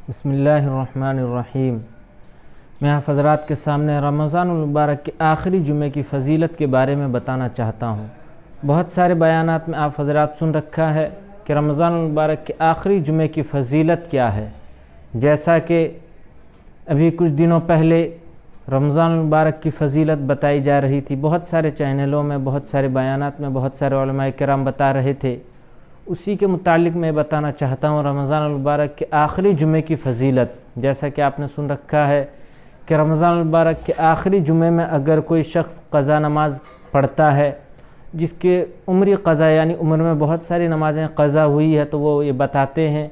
بسم اللہ الرحمن الرحیم۔ میں آپ حضرات کے سامنے رمضان المبارک کے آخری جمعے کی فضیلت کے بارے میں بتانا چاہتا ہوں۔ بہت سارے بیانات میں آپ حضرات سن رکھا ہے کہ رمضان المبارک کے آخری جمعے کی فضیلت کیا ہے، جیسا کہ ابھی کچھ دنوں پہلے رمضان المبارک کی فضیلت بتائی جا رہی تھی۔ بہت سارے چینلوں میں، بہت سارے بیانات میں بہت سارے علماء کرام بتا رہے تھے۔ اسی کے متعلق میں بتانا چاہتا ہوں رمضان المبارک کے آخری جمعے کی فضیلت۔ جیسا کہ آپ نے سن رکھا ہے کہ رمضان المبارک کے آخری جمعے میں اگر کوئی شخص قضا نماز پڑھتا ہے، جس کے عمری قضا یعنی عمر میں بہت ساری نمازیں قضا ہوئی ہے، تو وہ یہ بتاتے ہیں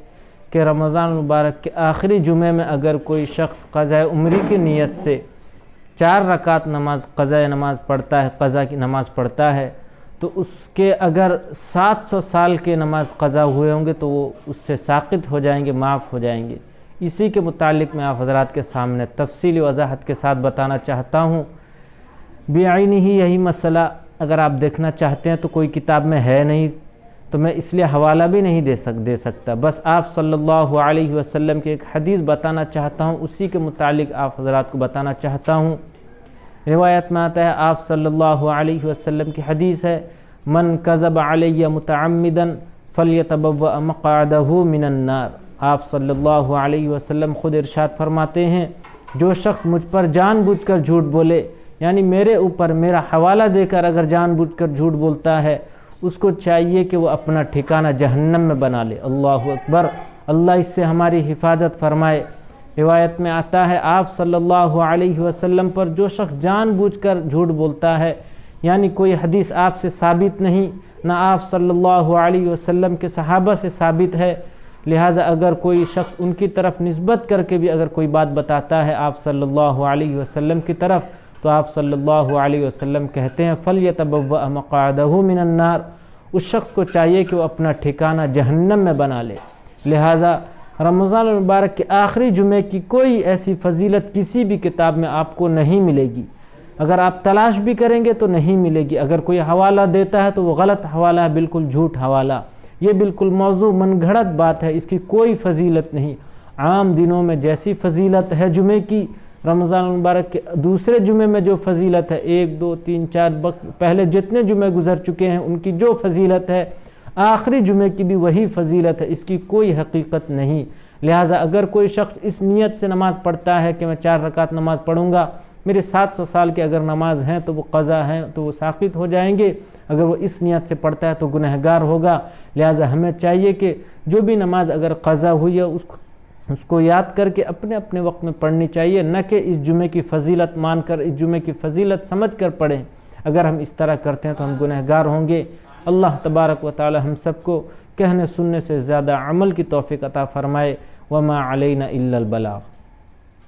کہ رمضان المبارک کے آخری جمعے میں اگر کوئی شخص قضا عمری کی نیت سے 4 رکعت نماز قضا نماز پڑھتا ہے، قضا کی نماز پڑھتا ہے، تو اس کے اگر 700 سال کے نماز قضا ہوئے ہوں گے تو وہ اس سے ساقط ہو جائیں گے، معاف ہو جائیں گے۔ اسی کے متعلق میں آپ حضرات کے سامنے تفصیلی وضاحت کے ساتھ بتانا چاہتا ہوں۔ بعینی ہی یہی مسئلہ اگر آپ دیکھنا چاہتے ہیں تو کوئی کتاب میں ہے نہیں، تو میں اس لیے حوالہ بھی نہیں دے سکتا۔ بس آپ صلی اللہ علیہ وسلم کی ایک حدیث بتانا چاہتا ہوں، اسی کے متعلق آپ حضرات کو بتانا چاہتا ہوں۔ روایت میں آتا ہے، آپ صلی اللہ علیہ وسلم کی حدیث ہے، من کذب علی متعمدا فلیتبوأ مقعدہ من النار۔ آپ صلی اللہ علیہ وسلم خود ارشاد فرماتے ہیں، جو شخص مجھ پر جان بوجھ کر جھوٹ بولے، یعنی میرے اوپر میرا حوالہ دے کر اگر جان بوجھ کر جھوٹ بولتا ہے، اس کو چاہیے کہ وہ اپنا ٹھکانہ جہنم میں بنا لے۔ اللہ اکبر، اللہ اس سے ہماری حفاظت فرمائے۔ روایت میں آتا ہے، آپ صلی اللہ علیہ وسلم پر جو شخص جان بوجھ کر جھوٹ بولتا ہے، یعنی کوئی حدیث آپ سے ثابت نہیں، نہ آپ صلی اللہ علیہ وسلم کے صحابہ سے ثابت ہے، لہٰذا اگر کوئی شخص ان کی طرف نسبت کر کے بھی اگر کوئی بات بتاتا ہے آپ صلی اللہ علیہ وسلم کی طرف، تو آپ صلی اللہ علیہ وسلم کہتے ہیں فَلْيَتَبَوَّأْ مَقْعَدَهُ مِنَ النَّارِ، اس شخص کو چاہیے کہ وہ اپنا ٹھکانہ جہنم میں بنا لے۔ لہٰذا رمضان المبارک کے آخری جمعے کی کوئی ایسی فضیلت کسی بھی کتاب میں آپ کو نہیں ملے گی۔ اگر آپ تلاش بھی کریں گے تو نہیں ملے گی۔ اگر کوئی حوالہ دیتا ہے تو وہ غلط حوالہ ہے، بالکل جھوٹ حوالہ، یہ بالکل موضوع من گھڑت بات ہے، اس کی کوئی فضیلت نہیں۔ عام دنوں میں جیسی فضیلت ہے جمعے کی، رمضان المبارک کے دوسرے جمعے میں جو فضیلت ہے، 1 2 3 4 پہلے جتنے جمعے گزر چکے ہیں ان کی جو فضیلت ہے، آخری جمعے کی بھی وہی فضیلت ہے، اس کی کوئی حقیقت نہیں۔ لہٰذا اگر کوئی شخص اس نیت سے نماز پڑھتا ہے کہ میں 4 رکعت نماز پڑھوں گا، میرے 700 سال کے اگر نماز ہیں تو وہ قضا ہیں تو وہ ساقط ہو جائیں گے، اگر وہ اس نیت سے پڑھتا ہے تو گنہگار ہوگا۔ لہٰذا ہمیں چاہیے کہ جو بھی نماز اگر قضا ہوئی ہے اس کو یاد کر کے اپنے اپنے وقت میں پڑھنی چاہیے، نہ کہ اس جمعے کی فضیلت مان کر، اس جمعے کی فضیلت سمجھ کر پڑھیں۔ اگر ہم اس طرح کرتے ہیں تو ہم گنہگار ہوں گے۔ اللہ تبارک و تعالی ہم سب کو کہنے سننے سے زیادہ عمل کی توفیق عطا فرمائے۔ وما علینا الا البلاغ۔